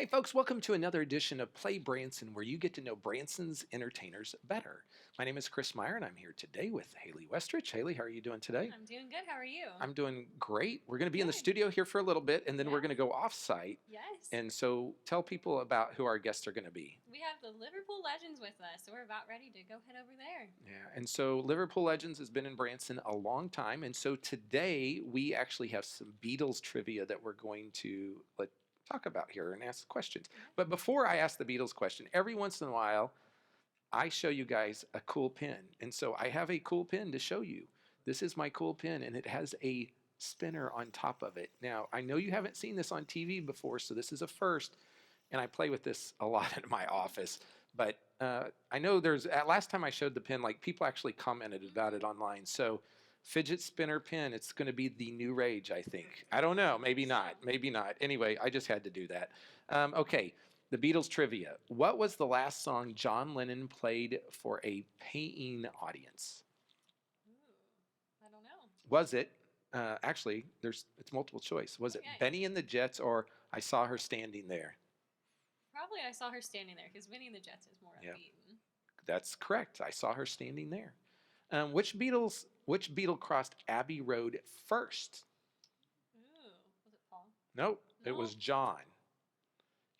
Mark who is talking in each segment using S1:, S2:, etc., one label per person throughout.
S1: Hey folks, welcome to another edition of Play Branson, where you get to know Branson's entertainers better. My name is Chris Meyer, and I'm here today with Haley Westrich. Haley, how are you doing today?
S2: I'm doing good. How are you?
S1: I'm doing great. We're going to be in the
S2: Good.
S1: studio here for a little bit, and then we're
S2: Yeah.
S1: going to go off-site.
S2: Yes.
S1: And so tell people about who our guests are going to be.
S2: We have the Liverpool Legends with us, so we're about ready to go head over there.
S1: Yeah, and so Liverpool Legends has been in Branson a long time, and so today we actually have some Beatles trivia that we're going to talk about here and ask questions. But before I ask the Beatles question, every once in a while I show you guys a cool pin. And so I have a cool pin to show you. This is my cool pin, and it has a spinner on top of it. Now, I know you haven't seen this on TV before, so this is a first, and I play with this a lot in my office. But I know last time I showed the pin, like people actually commented about it online. So fidget spinner pin, it's going to be the new rage, I think. I don't know, maybe not, maybe not. Anyway, I just had to do that. Okay, the Beatles trivia. What was the last song John Lennon played for a paying audience?
S2: Ooh, I don't know.
S1: Was it, actually, it's multiple choice. Was it Benny and the Jets or I Saw Her Standing There?
S2: Probably I Saw Her Standing There, because Winnie and the Jets is more upbeat.
S1: That's correct. I Saw Her Standing There. Which Beatle crossed Abbey Road first?
S2: Ooh, was it Paul?
S1: Nope, it was John.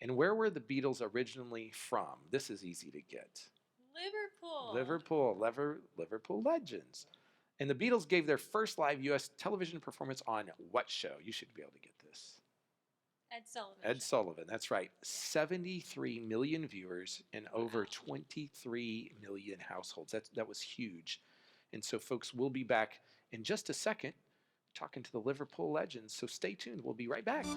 S1: And where were the Beatles originally from? This is easy to get. Liverpool Legends. And the Beatles gave their first live U.S. television performance on what show? You should be able to get this. Ed Sullivan, that's right. 73 million viewers and over 23 million households. That was huge. And so, folks, we'll be back in just a second talking to the Liverpool Legends. So stay tuned. We'll be right back.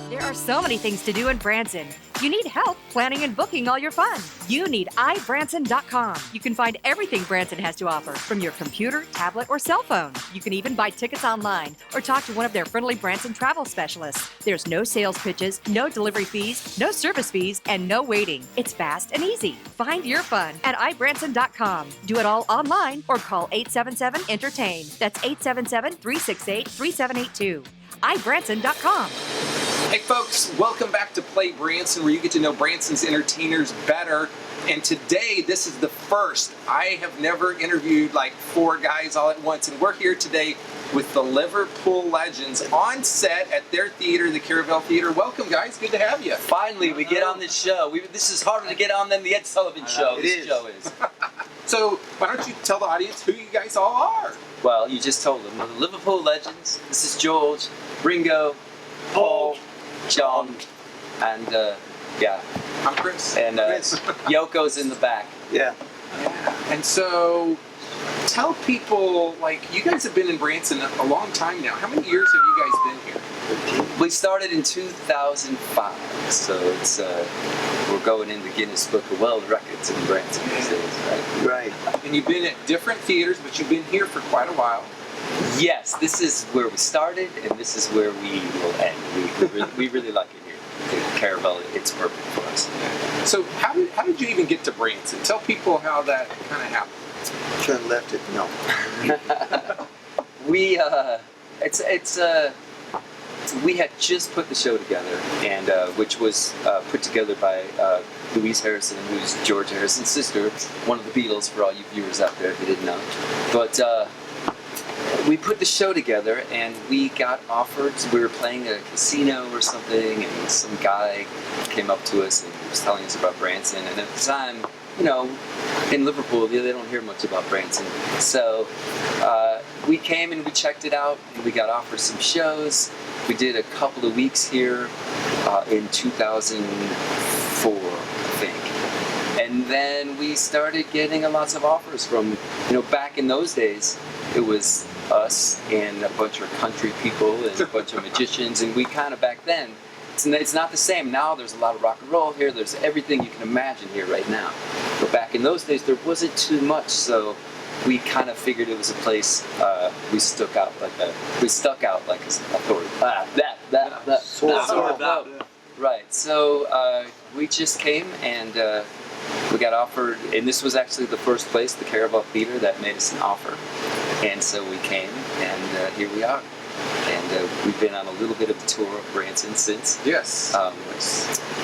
S3: There are so many things to do in Branson. You need help planning and booking all your fun. You need iBranson.com. You can find everything Branson has to offer from your computer, tablet, or cell phone. You can even buy tickets online or talk to one of their friendly Branson travel specialists. There's no sales pitches, no delivery fees, no service fees, and no waiting. It's fast and easy. Find your fun at iBranson.com. Do it all online or call 877-ENTERTAIN. That's 877-368-3782. iBranson.com.
S1: Hey folks, welcome back to Play Branson, where you get to know Branson's entertainers better. And today, this is the first. I have never interviewed like 4 guys all at once, and we're here today with the Liverpool Legends on set at their theater, the Caravel Theater. Welcome, guys. Good to have you.
S4: Finally, we get on this show. This is harder to get on than the Ed Sullivan show. This show is.
S1: So, why don't you tell the audience who you guys all are?
S4: Well, you just told them. The Liverpool Legends. This is George, Ringo, Paul, John, and
S1: I'm Chris.
S4: And Yoko's in the back.
S1: Yeah. And so, tell people, like, you guys have been in Branson a long time now. How many years have you guys been here?
S4: We started in 2005, so it's we're going into Guinness Book of World Records in Branson these days, right? Right.
S1: And you've been at different theaters, but you've been here for quite a while.
S4: Yes, this is where we started, and this is where we will end. We really like it here. The Caravel, it's perfect for us.
S1: So how did you even get to Branson? Tell people how that kind of happened.
S5: Should have left it. No.
S4: We had just put the show together, and which was put together by Louise Harrison, who's George Harrison's sister, one of the Beatles, for all you viewers out there if you didn't know. But we put the show together, and we got offered. We were playing a casino or something, and some guy came up to us and was telling us about Branson. And at the time, you know, in Liverpool, they don't hear much about Branson. So we came and we checked it out, and we got offered some shows. We did a couple of weeks here in 2004, I think. And then we started getting lots of offers from, back in those days, it was us and a bunch of country people and a bunch of magicians, and we kind of back then, it's not the same. Now there's a lot of rock and roll here, there's everything you can imagine here right now. But back in those days, there wasn't too much, so we kind of figured it was a place we stuck out like a authority. Right, so we just came and we got offered, and this was actually the first place, the Caravel Theater, that made us an offer. And so we came, and here we are. and we've been on a little bit of a tour of Branson since.
S1: Yes.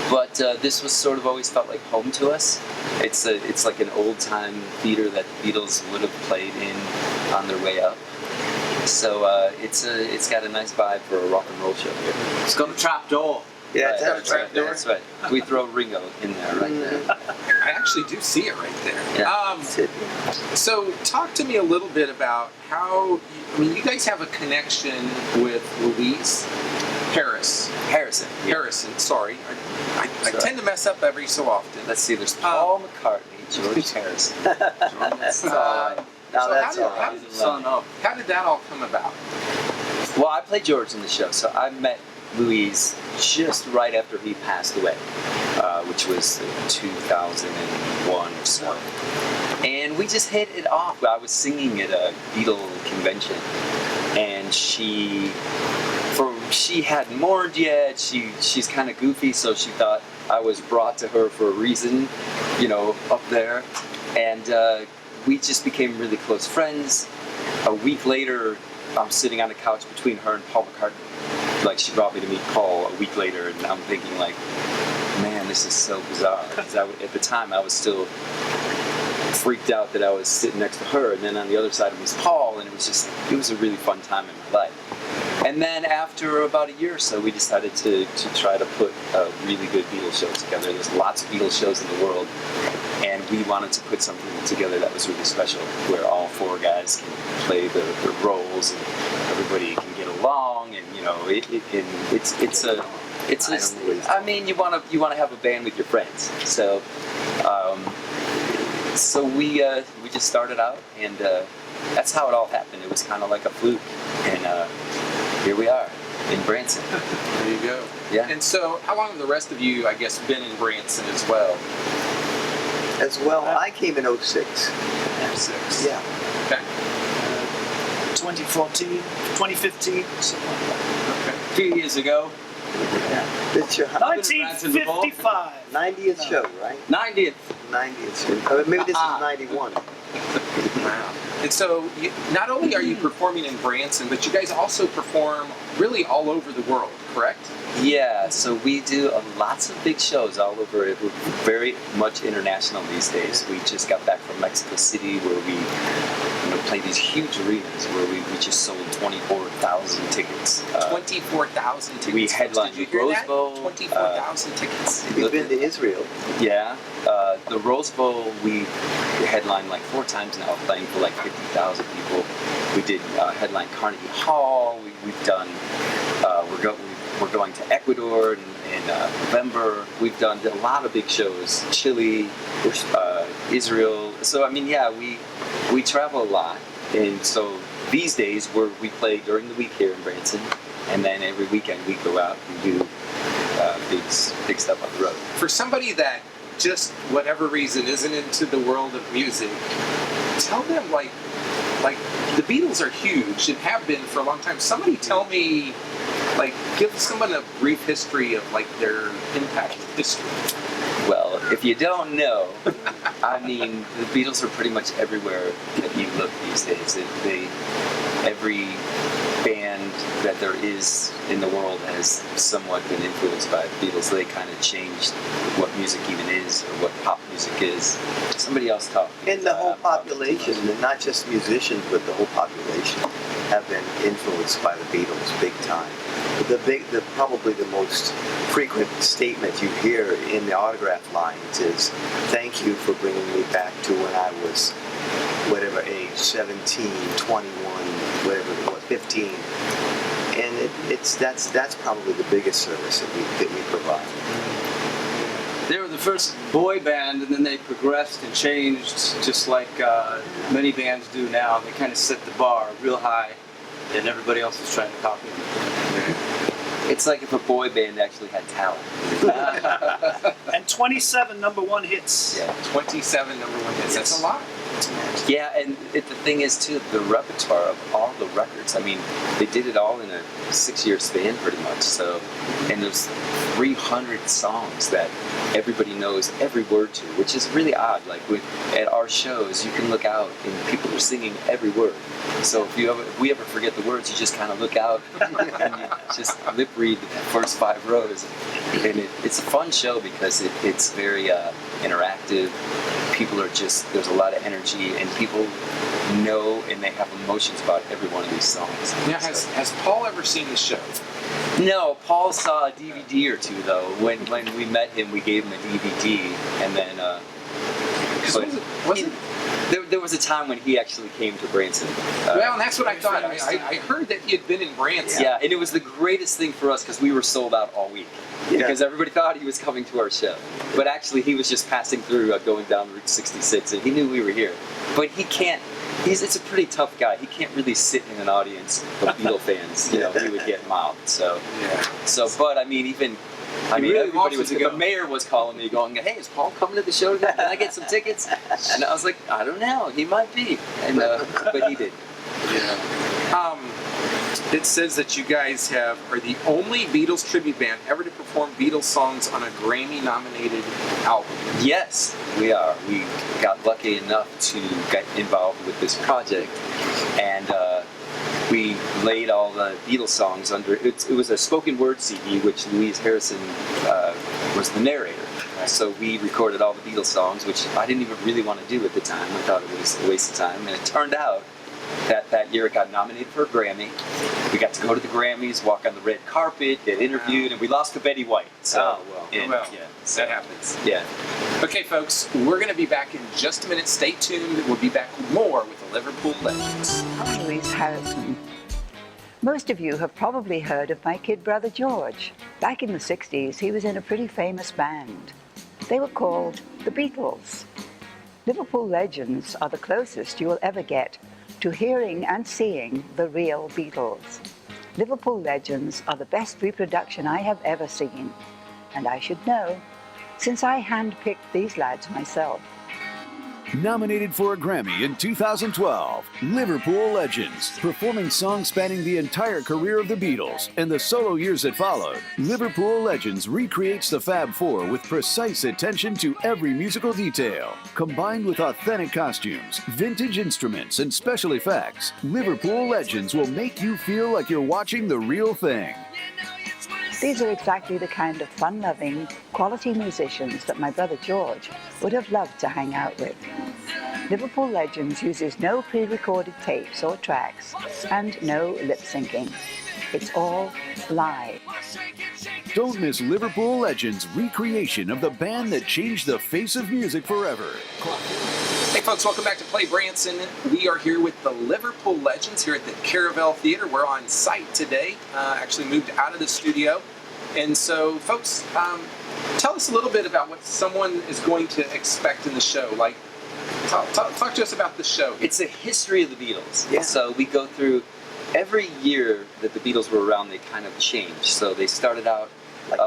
S4: But this was sort of always felt like home to us. It's like an old time theater that the Beatles would have played in on their way up. So it's got a nice vibe for a rock and roll show here.
S6: It's got a trap door.
S5: Yeah,
S4: Right,
S5: that's
S1: right.
S5: right.
S4: That's right. We throw Ringo in there right there.
S1: I actually do see it right there.
S4: Yeah.
S1: So talk to me a little bit about how, I mean, you guys have a connection with Louise
S4: Harrison.
S1: Harrison, sorry. I
S4: Sorry.
S1: tend to mess up every so often.
S4: Let's see. There's Paul McCartney, George Harrison. That's
S5: Now
S1: So
S5: that's
S1: how
S5: all
S1: did-
S5: right.
S1: how did-
S6: Son of.
S1: How did that all come about?
S4: Well, I played George in the show, so I met Louise just right after he passed away, which was 2001 or so. And we just hit it off. I was singing at a Beatles convention, and she hadn't mourned yet. She's kind of goofy, so she thought I was brought to her for a reason, up there. And we just became really close friends. A week later, I'm sitting on the couch between her and Paul McCartney. Like, she brought me to meet Paul a week later, and I'm thinking, like, man, this is so bizarre. Because at the time, I was still freaked out that I was sitting next to her, and then on the other side was Paul, and it was a really fun time in my life. And then after about a year or so, we decided to try to put a really good Beatles show together. There's lots of Beatles shows in the world, and we wanted to put something together that was really special, where all four guys can play the roles, and everybody can get along, and I mean, you want to have a band with your friends. So we just started out, and that's how it all happened. It was kind of like a fluke, and here we are in Branson.
S1: There you go.
S4: Yeah.
S1: And so how long have the rest of you, I guess, been in Branson as well?
S5: As well, I came in 06.
S1: 6.
S5: Yeah.
S1: Okay.
S6: 2014, 2015, something like that.
S1: Okay.
S4: A few years ago,
S5: It's your
S6: 1955.
S5: 90th show, right?
S4: 90th.
S5: 90th show. Maybe this is 91.
S1: Wow. And so not only are you performing in Branson, but you guys also perform really all over the world, correct?
S4: Yeah, so we do lots of big shows all over it. We're very much international these days. We just got back from Mexico City, where we play these huge arenas where we just sold 24,000 tickets.
S1: 24,000 tickets.
S4: We headlined
S1: Did you
S4: the
S1: hear
S4: Rose
S1: that?
S4: Bowl.
S1: 24,000 tickets.
S5: You've been to Israel.
S4: Yeah, the Rose Bowl we headlined like 4 times now, playing for like 50,000 people. We did headline Carnegie Hall. We've done. We're going to Ecuador in November. We've done a lot of big shows. Chile, Israel. So I mean, yeah, we travel a lot, and so these days we play during the week here in Branson, and then every weekend we go out and do big stuff on the road.
S1: For somebody that just whatever reason isn't into the world of music, tell them like the Beatles are huge and have been for a long time. Somebody tell me, like, give someone a brief history of like their impact in history.
S4: Well, if you don't know, I mean, the Beatles are pretty much everywhere that you look these days. Every band that there is in the world has somewhat been influenced by the Beatles. They kind of changed what music even is, or what pop music is. Somebody else talk.
S5: And the whole population, and not just musicians, but the whole population have been influenced by the Beatles big time. Probably the most frequent statement you hear in the autograph lines is, "Thank you for bringing me back to when I was whatever age, 17, 21, whatever it was, 15." And that's probably the biggest service that we provide.
S6: They were the first boy band, and then they progressed and changed, just like many bands do now. They kind of set the bar real high, and everybody else is trying to copy them.
S4: It's like if a boy band actually had talent.
S6: And 27 #1 hits.
S4: Yeah.
S1: 27 #1 hits. That's
S4: Yes.
S1: a lot.
S4: Yeah, and the thing is too, the repertoire of all all the records. I mean, they did it all in a 6-year span pretty much. So, and there's 300 songs that everybody knows every word to, which is really odd. Like at our shows, you can look out and people are singing every word. So if we ever forget the words, you just kind of look out and you just lip read the first 5 rows. And it's a fun show because it's very interactive. People are there's a lot of energy, and people know and they have emotions about every one of these songs.
S1: Now, has Paul ever seen the show?
S4: No, Paul saw a DVD or two though. When we met him, we gave him a DVD, and then there was a time when he actually came to Branson.
S1: Well, and that's what I thought. I heard that he had been in Branson.
S4: Yeah, and it was the greatest thing for us because we were sold out all week.
S5: Yeah.
S4: Because everybody thought he was coming to our show. But actually, he was just passing through, going down Route 66, and he knew we were here. But he can't. It's a pretty tough guy. He can't really sit in an audience of Beatle fans. He would get mouthed. So, but I mean,
S1: really
S4: everybody
S1: wants
S4: was.
S1: to go.
S4: The mayor was calling me, going, "Hey, is Paul coming to the show today? Can I get some tickets?" And I was like, "I don't know. He might be." And but he did.
S1: Yeah. It says that you guys are the only Beatles tribute band ever to perform Beatles songs on a Grammy-nominated album.
S4: Yes, we are. We got lucky enough to get involved with this project, and we laid all the Beatles songs under. It was a spoken word CD, which Louise Harrison was the narrator. So we recorded all the Beatles songs, which I didn't even really want to do at the time. I thought it was a waste of time, and it turned out that year it got nominated for a Grammy. We got to go to the Grammys, walk on the red carpet, get interviewed, and we lost to Betty White. So,
S1: that happens.
S4: Yeah.
S1: Okay, folks, we're going to be back in just a minute. Stay tuned. We'll be back with more with the Liverpool Legends.
S7: I'm Louise Harrison. Most of you have probably heard of my kid brother George. Back in the 60s, he was in a pretty famous band. They were called the Beatles. Liverpool Legends are the closest you will ever get to hearing and seeing the real Beatles. Liverpool Legends are the best reproduction I have ever seen. And I should know, since I handpicked these lads myself.
S8: Nominated for a Grammy in 2012, Liverpool Legends, performing songs spanning the entire career of the Beatles and the solo years that followed. Liverpool Legends recreates the Fab Four with precise attention to every musical detail. Combined with authentic costumes, vintage instruments, and special effects, Liverpool Legends will make you feel like you're watching the real thing.
S7: These are exactly the kind of fun-loving, quality musicians that my brother George would have loved to hang out with. Liverpool Legends uses no pre-recorded tapes or tracks and no lip-syncing. It's all live.
S8: Don't miss Liverpool Legends' recreation of the band that changed the face of music forever.
S1: Hey folks, welcome back to Play Branson. We are here with the Liverpool Legends here at the Caravel Theater. We're on site today, actually moved out of the studio. And so folks, tell us a little bit about what someone is going to expect in the show. Like, talk to us about the show.
S4: It's a history of the Beatles.
S5: Yeah.
S4: So we go through every year that the Beatles were around, they kind of changed. So they started out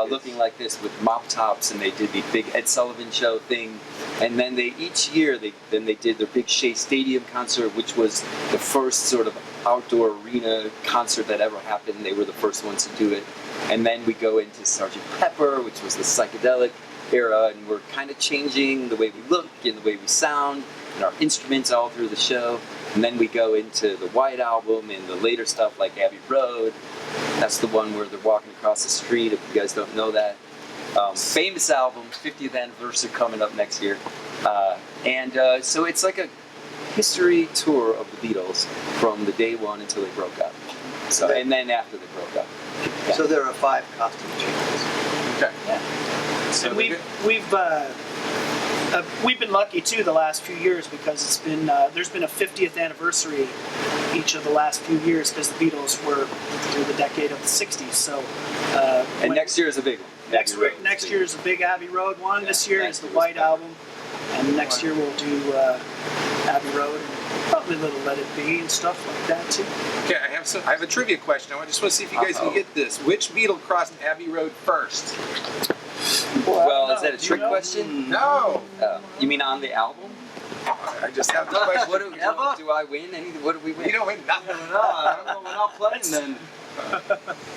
S4: looking like this with mop tops, and they did the big Ed Sullivan Show thing. And then each year they did their big Shea Stadium concert, which was the first sort of outdoor arena concert that ever happened. They were the first ones to do it. And then we go into Sgt. Pepper, which was the psychedelic era, and we're kind of changing the way we look and the way we sound and our instruments all through the show. And then we go into the White Album and the later stuff like Abbey Road. That's the one where they're walking across the street, if you guys don't know that. Famous album, 50th anniversary coming up next year. So it's like a history tour of the Beatles from the day one until they broke up. So, and then after they broke up. Yeah.
S5: So there are 5 costume changes.
S1: Okay.
S4: Yeah.
S1: So
S9: And we've been lucky too the last few years because it's been there's been a 50th anniversary each of the last few years because the Beatles were through the decade of the 60s. So
S4: and next year is a big one.
S9: Next year is a big Abbey Road one. Yeah, this year is the White Album, and next year we'll do Abbey Road and probably a little Let It Be and stuff like that too.
S1: Okay, I have a trivia question. I just want to see if you guys can get this. Which Beatle crossed Abbey Road first?
S4: Well, is that a trick question?
S1: No.
S4: You mean on the album?
S1: I just have the question.
S4: What do I win? What do we win?
S1: You don't win nothing.
S6: No, I don't know. We're not playing then.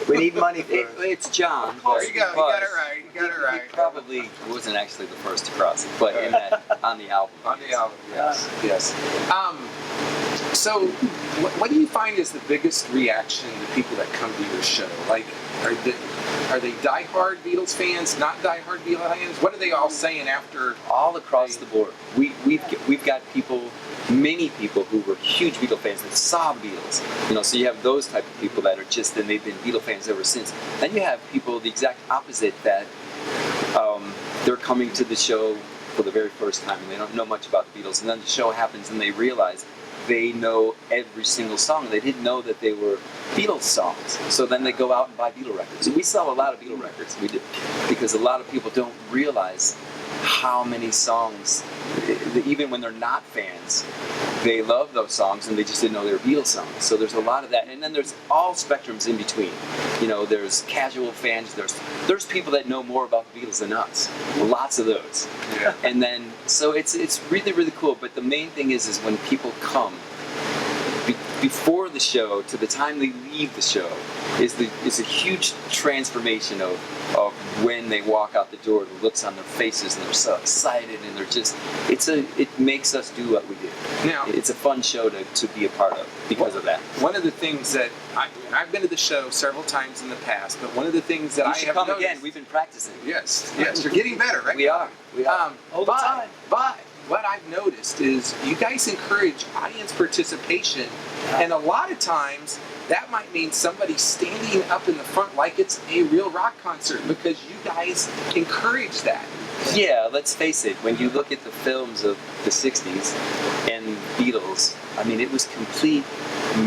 S5: We need money for
S4: It's John.
S1: There you go. You got it right. You got it right.
S4: He probably wasn't actually the first to cross it, but in that on the album.
S1: On the album, yes, yes. So, what do you find is the biggest reaction to people that come to your show? Like, are they diehard Beatles fans? Not diehard Beatles fans? What are they all saying after?
S4: All across the board. We've got people, many people who were huge Beatle fans that saw the Beatles. You know, so you have those type of people that are just, and they've been Beatle fans ever since. Then you have people the exact opposite, that they're coming to the show for the very first time and they don't know much about the Beatles, and then the show happens and they realize they know every single song. They didn't know that they were Beatles songs. So then they go out and buy Beatle records. And we sell a lot of Beatle records. We do, because a lot of people don't realize how many songs, even when they're not fans, they love those songs and they just didn't know they were Beatles songs. So there's a lot of that. And then there's all spectrums in between. You know, there's casual fans, there's people that know more about the Beatles than us. Lots of those.
S1: Yeah.
S4: And then, so it's really, really cool. But the main thing is when people come, before the show to the time they leave the show is a huge transformation of when they walk out the door, the looks on their faces, and they're so excited, and they're just, it makes us do what we do.
S1: Now,
S4: it's a fun show to be a part of because of that.
S1: One of the things that I've been to the show several times in the past, but one of the things that
S4: You
S1: I
S4: should
S1: have
S4: come
S1: noticed,
S4: again. We've been practicing.
S1: Yes, you're getting better, right?
S4: We are.
S9: All the time.
S1: But what I've noticed is you guys encourage audience participation, and a lot of times that might mean somebody standing up in the front like it's a real rock concert because you guys encourage that.
S4: Yeah, let's face it, when you look at the films of the 60s and Beatles, I mean, it was complete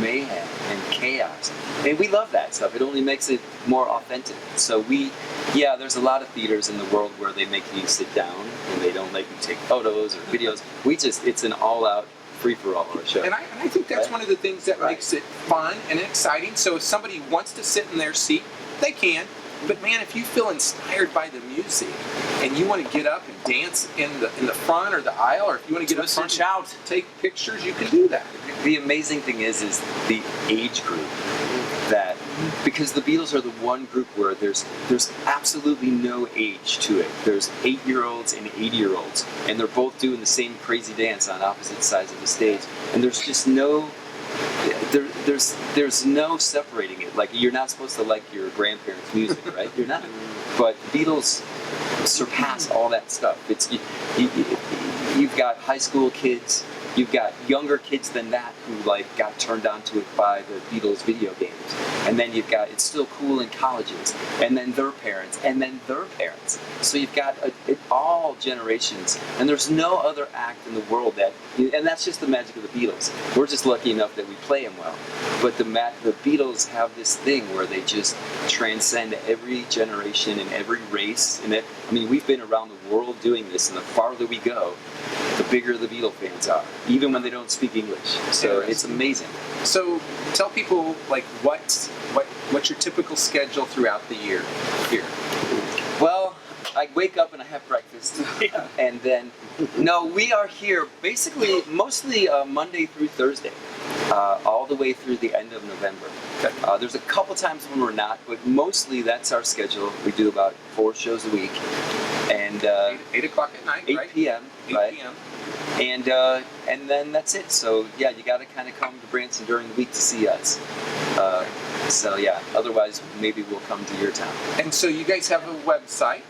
S4: mayhem and chaos. And we love that stuff. It only makes it more authentic. So there's a lot of theaters in the world where they make you sit down and they don't let you take photos or videos. It's an all-out free-for-all on a show.
S1: And I think that's one of the things that makes it fun and exciting. So if somebody wants to sit in their seat, they can. But man, if you feel inspired by the music and you want to get up and dance in the front or the aisle, or if you want to get up front and shout, take pictures, you can do that.
S4: The amazing thing is the age group, that because the Beatles are the one group where there's absolutely no age to it. There's 8-year-olds and 80-year-olds, and they're both doing the same crazy dance on opposite sides of the stage, and there's just no. There's no separating it. Like, you're not supposed to like your grandparents' music, right? You're not. But Beatles surpass all that stuff. You've got high school kids. You've got younger kids than that who got turned on to it by the Beatles video games. And then you've got, it's still cool in colleges, and then their parents, and then their parents. So you've got all generations, and there's no other act in the world and that's just the magic of the Beatles. We're just lucky enough that we play them well. But the Beatles have this thing where they just transcend every generation and every race. I mean, we've been around the world doing this, and the farther we go, the bigger the Beatle fans are, even when they don't speak English. So it's amazing.
S1: So tell people what's your typical schedule throughout the year here?
S4: Well, I wake up and I have breakfast, and then we are here basically mostly Monday through Thursday, all the way through the end of November. Okay. There's a couple times when we're not, but mostly that's our schedule. We do about 4 shows a week, and
S1: 8 o'clock at night,
S4: 8
S1: right?
S4: p.m.
S1: 8
S4: right?
S1: p.m.
S4: And then that's it. So yeah, you got to kind of come to Branson during the week to see us. So yeah, otherwise maybe we'll come to your town.
S1: And so you guys have a website,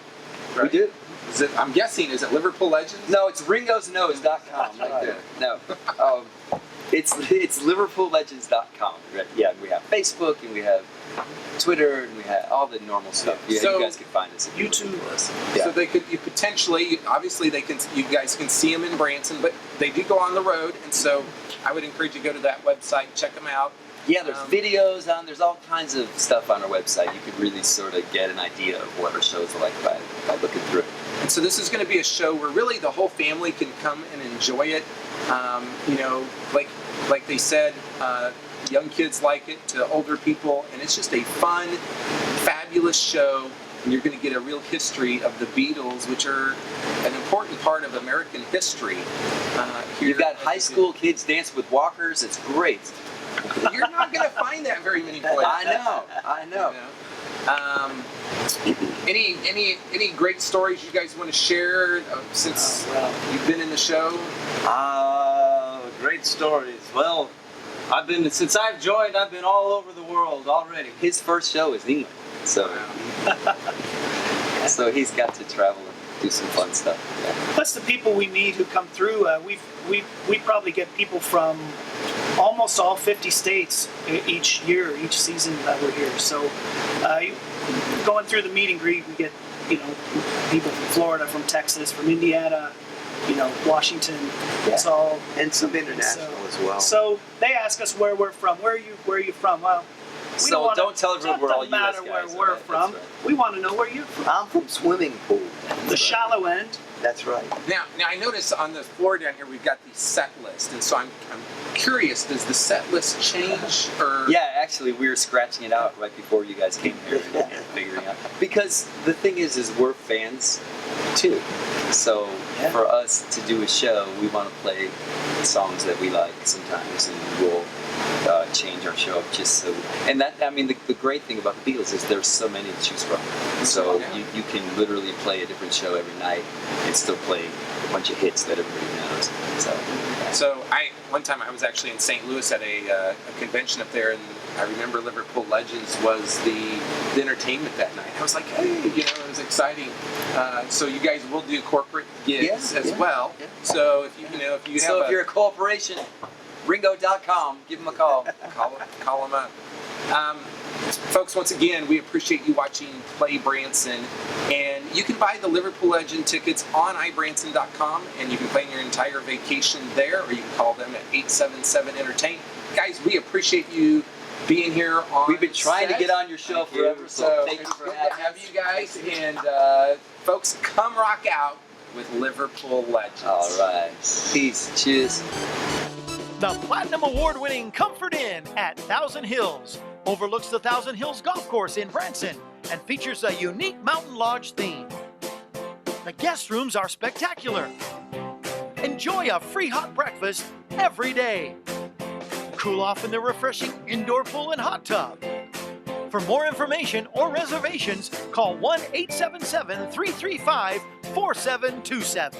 S1: right?
S4: We do.
S1: I'm guessing, is it Liverpool Legends?
S4: No, it's ringosnose.com right there. No. It's liverpoollegends.com. Right? Yeah, we have Facebook, and we have Twitter, and we have all the normal stuff. Yeah,
S1: so
S4: you guys can find us.
S1: YouTube.
S4: Yeah.
S1: So obviously you guys can see them in Branson, but they do go on the road, and so I would encourage you to go to that website, check them out.
S4: Yeah, there's videos on. There's all kinds of stuff on our website. You could really sort of get an idea of what our shows are like by looking through it.
S1: And so this is going to be a show where really the whole family can come and enjoy it. Like they said, young kids like it to older people, and it's just a fun, fabulous show and you're going to get a real history of the Beatles, which are an important part of American history. Here
S4: You've got
S1: at
S4: high
S1: the
S4: school kids dancing with walkers. It's great.
S1: Beatles. You're not going to find that very many places.
S4: I know.
S1: Any great stories you guys want to share since you've been in the show?
S6: Great stories. Well, since I've joined, I've been all over the world already.
S4: His first show is England, so so he's got to travel and do some fun stuff. Yeah.
S9: Plus the people we meet who come through, we probably get people from almost all 50 states each year, each season that we're here. So going through the meet and greet, we get people from Florida, from Texas, from Indiana, Washington.
S5: Yeah.
S9: It's all
S5: And some international as well.
S9: So they ask us where we're from. Where are you from? Well, we
S4: So don't tell everyone we're all
S9: It doesn't
S4: US
S9: matter
S4: guys,
S9: where we're
S4: right?
S9: from.
S4: That's right.
S9: We want to know where you're from.
S5: I'm from swimming pool.
S9: The shallow end.
S5: That's right.
S1: Now I notice on the floor down here we've got the set list, and so I'm curious, does the set list change or?
S4: Yeah, actually, we were scratching it out right before you guys came here and figuring out. Because the thing is we're fans too. So for us to do a show, we want to play songs that we like sometimes, and we'll change our show up just so. And that, I mean, the great thing about the Beatles is there's so many to choose from. So you can literally play a different show every night and still play a bunch of hits that everybody knows.
S1: So one time I was actually in St. Louis at a convention up there, and I remember Liverpool Legends was the entertainment that night. I was like, hey, it was exciting. So you guys will do corporate gigs as well.
S4: Yeah.
S1: So if
S4: if you're a corporation, Ringo.com, give them a call.
S1: call them up. Folks, once again, we appreciate you watching Play Branson, and you can buy the Liverpool Legend tickets on ibranson.com, and you can plan your entire vacation there, or you can call them at 877-ENTERTAIN. Guys, we appreciate you being here on
S4: We've been trying
S1: set.
S4: to get on your show forever, so thank you for
S1: good to
S4: having
S1: have
S4: us.
S1: you guys, and folks, come rock out with Liverpool Legends.
S4: All right. Peace. Cheers.
S10: The Platinum Award-winning Comfort Inn at Thousand Hills overlooks the Thousand Hills Golf Course in Branson and features a unique mountain lodge theme. The guest rooms are spectacular. Enjoy a free hot breakfast every day. Cool off in the refreshing indoor pool and hot tub. For more information or reservations, call 1-877-335-4727.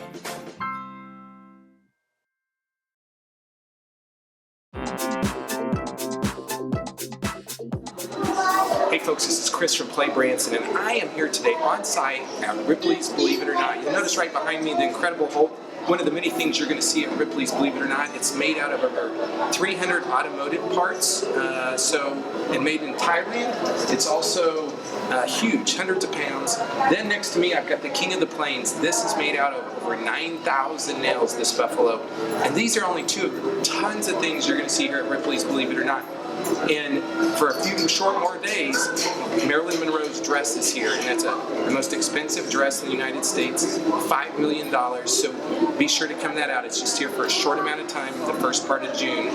S1: Hey folks, this is Chris from Play Branson, and I am here today on site at Ripley's Believe It or Not. You'll notice right behind me the Incredible Hulk. One of the many things you're going to see at Ripley's Believe It or Not, it's made out of over 300 automotive parts, and made in Thailand. It's also huge, hundreds of pounds. Then next to me, I've got the King of the Plains. This is made out of over 9,000 nails, this buffalo. And these are only two of tons of things you're going to see here at Ripley's Believe It or Not. And for a few short more days, Marilyn Monroe's dress is here, and that's the most expensive dress in the United States, $5 million. So be sure to come that out. It's just here for a short amount of time, the first part of June.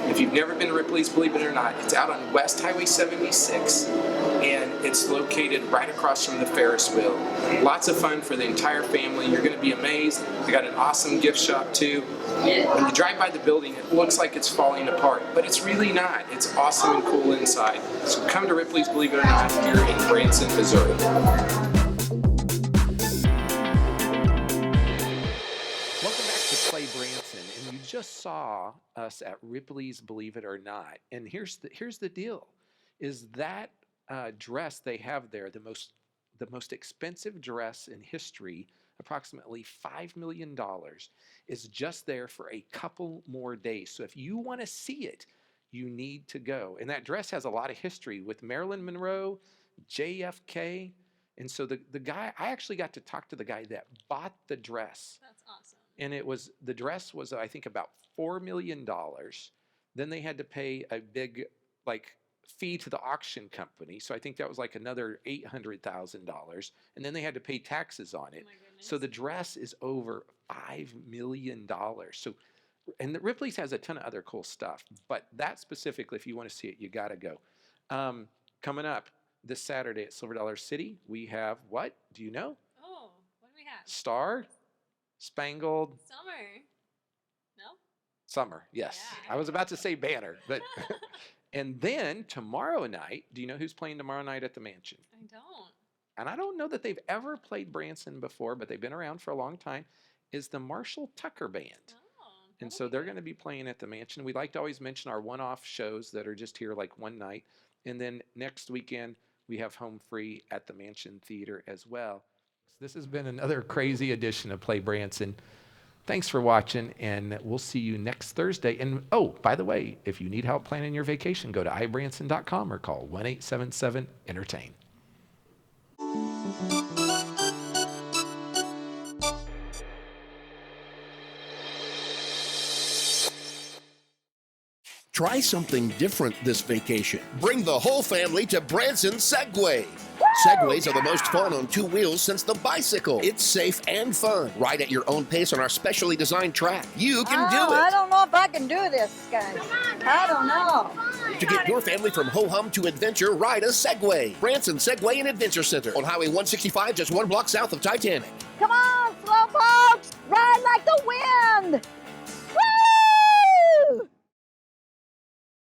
S1: If you've never been to Ripley's, believe it or not, it's out on West Highway 76, and it's located right across from the Ferris wheel. Lots of fun for the entire family. You're going to be amazed. They got an awesome gift shop too. When you drive by the building, it looks like it's falling apart, but it's really not. It's awesome and cool inside. So come to Ripley's, believe it or not, here in Branson, Missouri. Welcome back to Play Branson, and you just saw us at Ripley's, believe it or not. And here's the deal: is that dress they have there, the most expensive dress in history, approximately $5 million, is just there for a couple more days. So if you want to see it, you need to go. And that dress has a lot of history with Marilyn Monroe, JFK. And so the guy, I actually got to talk to the guy that bought the dress.
S2: That's awesome.
S1: And the dress was, I think, about $4 million. Then they had to pay a big, fee to the auction company. So I think that was like another $800,000. And then they had to pay taxes on it.
S2: Oh my goodness.
S1: So the dress is over $5 million. So, and the Ripley's has a ton of other cool stuff, but that specifically, if you want to see it, you got to go. Coming up, this Saturday at Silver Dollar City, we have what? Do you know?
S2: Oh, what do we have?
S1: Star Spangled
S2: Summer. No?
S1: Summer. Yes.
S2: Yeah.
S1: I was about to say banner, but and then tomorrow night, do you know who's playing tomorrow night at the Mansion?
S2: I don't.
S1: And I don't know that they've ever played Branson before, but they've been around for a long time, is the Marshall Tucker Band.
S2: Oh.
S1: And so they're going to be playing at the Mansion. We like to always mention our one-off shows that are just here like one night. And then next weekend, we have home free at the Mansion Theater as well. This has been another crazy edition of Play Branson. Thanks for watching, and we'll see you next Thursday. And oh, by the way, if you need help planning your vacation, go to ibranson.com or call 1-877-ENTERTAIN.
S11: Try something different this vacation. Bring the whole family to Branson Segway. Segways are the most fun on two wheels since the bicycle. It's safe and fun. Ride at your own pace on our specially designed track. You can do it.
S12: I don't know if I can do this, guys. I don't know.
S11: To get your family from ho-hum to adventure, ride a Segway. Branson Segway and Adventure Center on Highway 165, just 1 block south of Titanic.
S12: Come on, slowpokes! Ride like the wind!